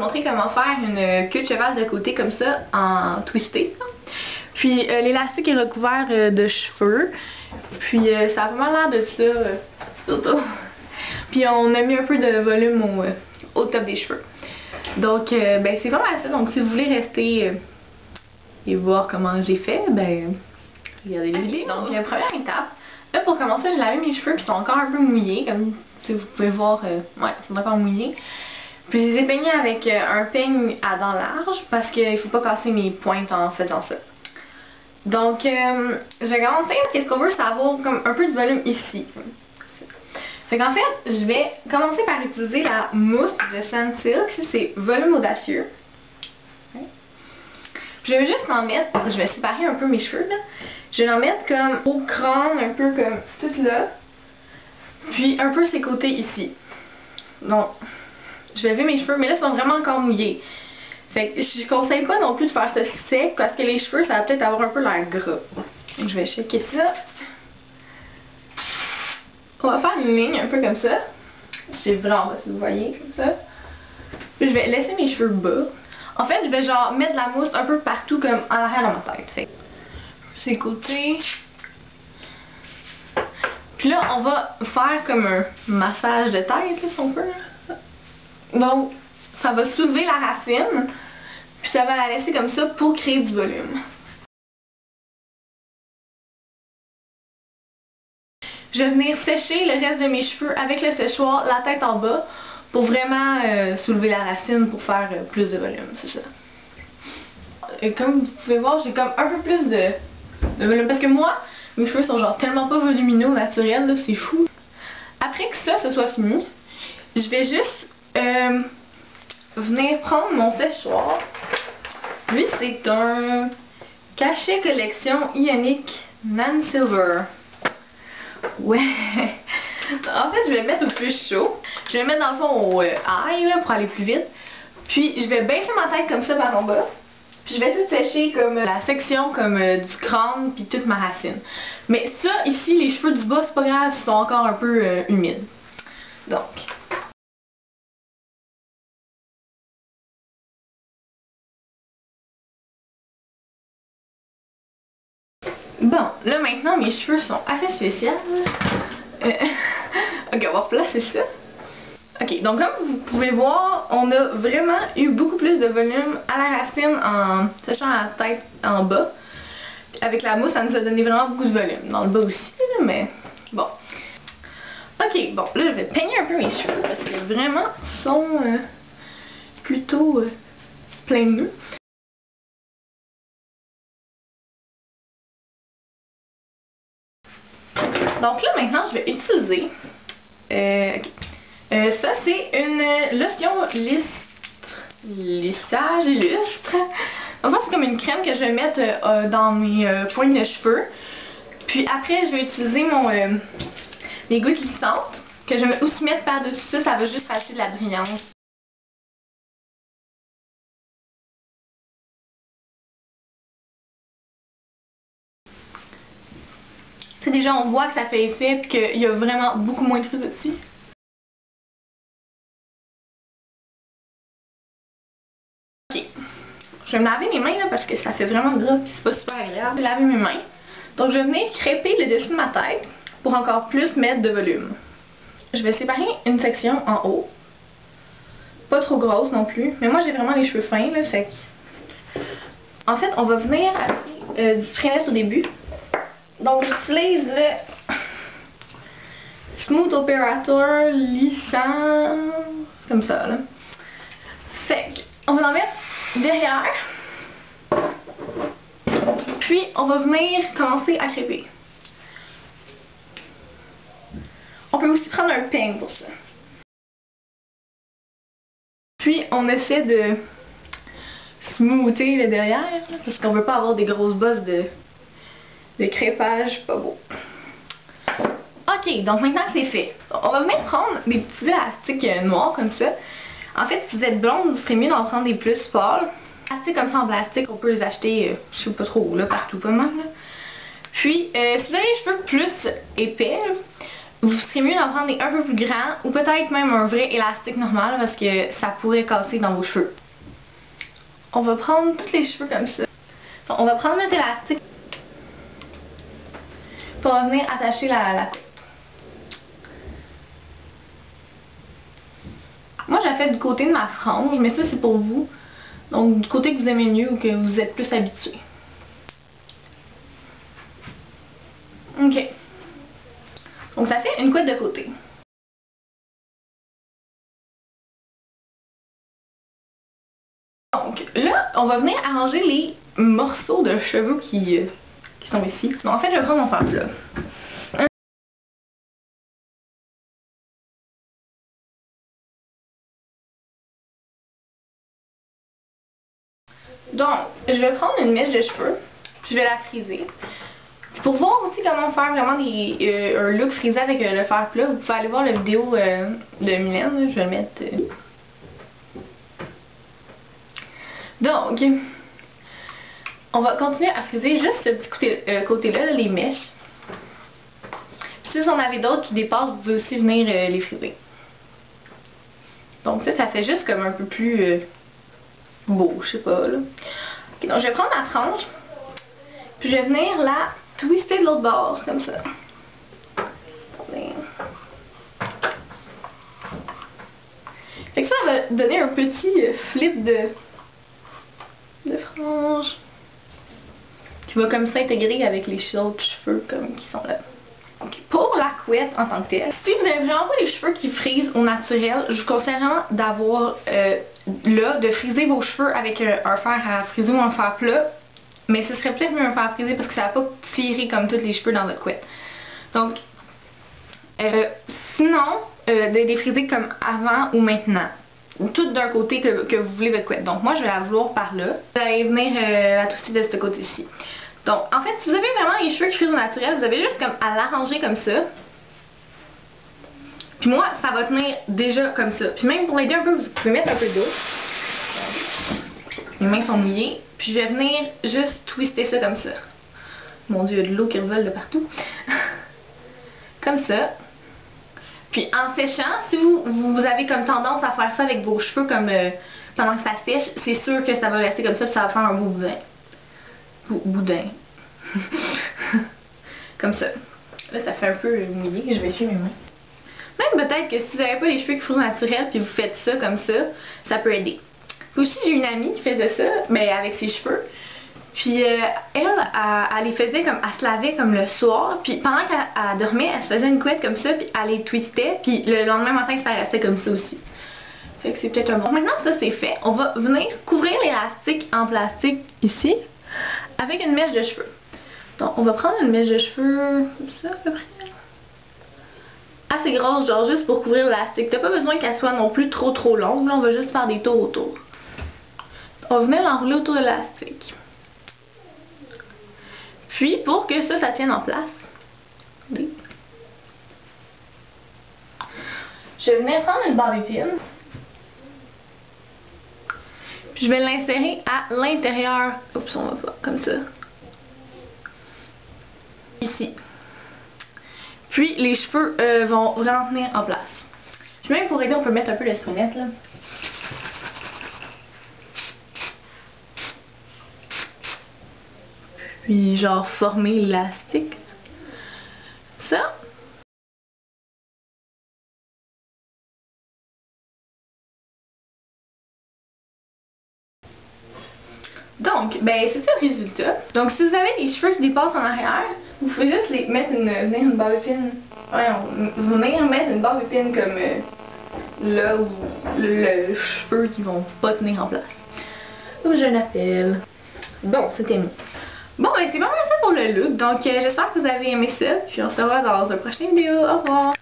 montrer comment faire une queue de cheval de côté comme ça en twisté. Puis l'élastique est recouvert de cheveux. Puis ça a vraiment l'air de ça. Puis on a mis un peu de volume au top des cheveux. Donc ben c'est vraiment ça. Donc si vous voulez rester et voir comment j'ai fait, ben regardez les vidéos. Donc première étape. Là pour commencer, j'ai lavé mes cheveux qui sont encore un peu mouillés. Comme si vous pouvez voir, ouais, ils sont encore mouillés. Puis je les ai peignés avec un peigne à dents larges parce qu'il faut pas casser mes pointes en faisant ça. Donc je vais commencer, qu'est-ce qu'on veut, c'est avoir comme un peu de volume ici. Fait qu'en fait, je vais commencer par utiliser la mousse de Sunsilk, c'est volume audacieux. Je vais juste en mettre, je vais séparer un peu mes cheveux là. Je vais en mettre comme au crâne, un peu comme tout là. Puis un peu ces côtés ici. Donc, je vais lever mes cheveux, mais là ils sont vraiment encore mouillés. Fait que je conseille pas non plus de faire ça sec parce que les cheveux ça va peut-être avoir un peu l'air gras. Donc je vais shaker ça. On va faire une ligne un peu comme ça. C'est vraiment pas si vous voyez comme ça. Puis je vais laisser mes cheveux bas. En fait je vais genre mettre de la mousse un peu partout comme en arrière de ma tête. Fait. Ces côtés. Puis là on va faire comme un massage de tête là, si on peut. Donc ça va soulever la racine. Puis ça va la laisser comme ça pour créer du volume. Je vais venir sécher le reste de mes cheveux avec le séchoir, la tête en bas, pour vraiment soulever la racine pour faire plus de volume, c'est ça. Et comme vous pouvez voir, j'ai comme un peu plus de volume, parce que moi, mes cheveux sont genre tellement pas volumineux au naturel, c'est fou. Après que ça soit fini, je vais juste venir prendre mon séchoir. Lui, c'est un Cachet Collection Ionic Nan Silver. Ouais. En fait, je vais le mettre au plus chaud. Je vais le mettre dans le fond au high là, pour aller plus vite. Puis, je vais baisser ma tête comme ça par en bas. Puis, je vais tout sécher comme la section comme du crâne puis toute ma racine. Mais ça, ici, les cheveux du bas, c'est pas grave, ils sont encore un peu humides. Donc... Bon, là maintenant mes cheveux sont assez spéciaux. Ok, on va replacer ça. Ok, donc comme vous pouvez voir, on a vraiment eu beaucoup plus de volume à la racine en séchant la tête en bas. Puis avec la mousse, ça nous a donné vraiment beaucoup de volume. Dans le bas aussi, mais bon. Ok, bon, là je vais peigner un peu mes cheveux parce que vraiment, ils sont plutôt plein de nœuds. Donc là maintenant je vais utiliser ça c'est une lotion lissage illustre. En fait c'est comme une crème que je vais mettre dans mes pointes de cheveux. Puis après je vais utiliser mes gouttes lissantes que je vais aussi mettre par dessus ça, ça va juste rajouter de la brillance. C'est déjà on voit que ça fait effet et qu'il y a vraiment beaucoup moins de trucs dessus. Ok. Je vais me laver mes mains là parce que ça fait vraiment gras et c'est pas super agréable de laver mes mains. Donc je vais venir crêper le dessus de ma tête pour encore plus mettre de volume. Je vais séparer une section en haut. Pas trop grosse non plus. Mais moi j'ai vraiment les cheveux fins là, fait que... En fait on va venir avec du frenette au début. Donc j'utilise le Smooth Operator lissant, comme ça là. Fait qu'on va en mettre derrière. Puis on va venir commencer à crêper. On peut aussi prendre un peigne pour ça. Puis on essaie de smoother le derrière, parce qu'on veut pas avoir des grosses bosses de crêpage pas beau. Ok, donc maintenant que c'est fait, on va venir prendre des petits élastiques noirs comme ça. En fait, si vous êtes blonde, vous serez mieux d'en prendre des plus pâles. Élastiques comme ça en plastique, on peut les acheter, je sais pas trop où, là, partout pas mal. Là. Puis, si vous avez les cheveux plus épais, serait mieux d'en prendre des un peu plus grands ou peut-être même un vrai élastique normal parce que ça pourrait casser dans vos cheveux. On va prendre tous les cheveux comme ça. Donc, on va prendre notre élastique pour venir attacher la couette. Moi, j'ai fait du côté de ma frange, mais ça, c'est pour vous. Donc, du côté que vous aimez mieux ou que vous êtes plus habitué. Ok. Donc, ça fait une couette de côté. Donc, là, on va venir arranger les morceaux de cheveux qui sont ici. Donc, en fait, je vais prendre mon fer plat. Donc, je vais prendre une mèche de cheveux, puis je vais la friser. Puis pour voir aussi comment faire vraiment un look frisé avec le fer plat, vous pouvez aller voir la vidéo de Mylène, je vais le mettre. Donc, on va continuer à friser juste ce petit côté-là, les mèches. Puis si vous en avez d'autres qui dépassent, vous pouvez aussi venir les friser. Donc ça fait juste comme un peu plus beau, je sais pas là. Ok, donc je vais prendre ma frange, puis je vais venir la twister de l'autre bord, comme ça. Fait que ça va donner un petit flip de frange qui va comme s'intégrer avec les autres cheveux comme qui sont là. Donc pour la couette en tant que telle, si vous n'avez vraiment pas les cheveux qui frisent au naturel, je vous conseille vraiment d'avoir de friser vos cheveux avec un fer à friser ou un fer plat. Mais ce serait peut-être mieux un fer à friser parce que ça va pas tirer comme tous les cheveux dans votre couette. Donc sinon, de les friser comme avant ou maintenant. Tout d'un côté que vous voulez votre couette. Donc moi je vais la vouloir par là. Vous allez venir la twister de ce côté-ci. Donc en fait si vous avez vraiment les cheveux qui frisent au naturel, vous avez juste comme à l'arranger comme ça. Puis moi ça va tenir déjà comme ça. Puis même pour l'aider un peu, vous pouvez mettre un peu d'eau. Mes mains sont mouillées. Puis je vais venir juste twister ça comme ça. Mon dieu, il y a de l'eau qui revole de partout. Comme ça. Puis en séchant, si vous avez comme tendance à faire ça avec vos cheveux comme pendant que ça sèche, c'est sûr que ça va rester comme ça, puis ça va faire un beau boudin. Boudin. Comme ça. Là, ça fait un peu mouillé, je vais essuyer mes mains. Même peut-être que si vous n'avez pas les cheveux qui frisent naturels, puis vous faites ça comme ça peut aider. Puis aussi, j'ai une amie qui faisait ça, mais avec ses cheveux. Puis elle les faisait comme, elle se lavait comme le soir, puis pendant qu'elle dormait, elle se faisait une couette comme ça, puis elle les twistait, puis le lendemain matin, ça restait comme ça aussi. Fait que c'est peut-être un bon. Maintenant ça c'est fait, on va venir couvrir l'élastique en plastique ici, avec une mèche de cheveux. Donc on va prendre une mèche de cheveux, comme ça à peu près. Assez grosse, genre juste pour couvrir l'élastique. T'as pas besoin qu'elle soit non plus trop longue, là on va juste faire des tours autour. On va venir l'enrouler autour de l'élastique. Puis, pour que ça tienne en place, je vais venir prendre une bobby-pin. Puis je vais l'insérer à l'intérieur. Oups, on va pas, comme ça. Ici. Puis, les cheveux vont vraiment tenir en place. Puis même pour aider, on peut mettre un peu l'estromètre, là. Puis genre former l'élastique. Ça. Donc, ben c'est ça le résultat. Donc si vous avez des cheveux qui dépassent en arrière, vous pouvez juste les mettre venir une bobby-pin. Venir mettre une bobby-pin comme là où le cheveu qui vont pas tenir en place. Ou je l'appelle. Bon, c'était mis. Bon, ben c'est pas mal ça pour le look, donc j'espère que vous avez aimé ça, puis on se revoit dans une prochaine vidéo, au revoir!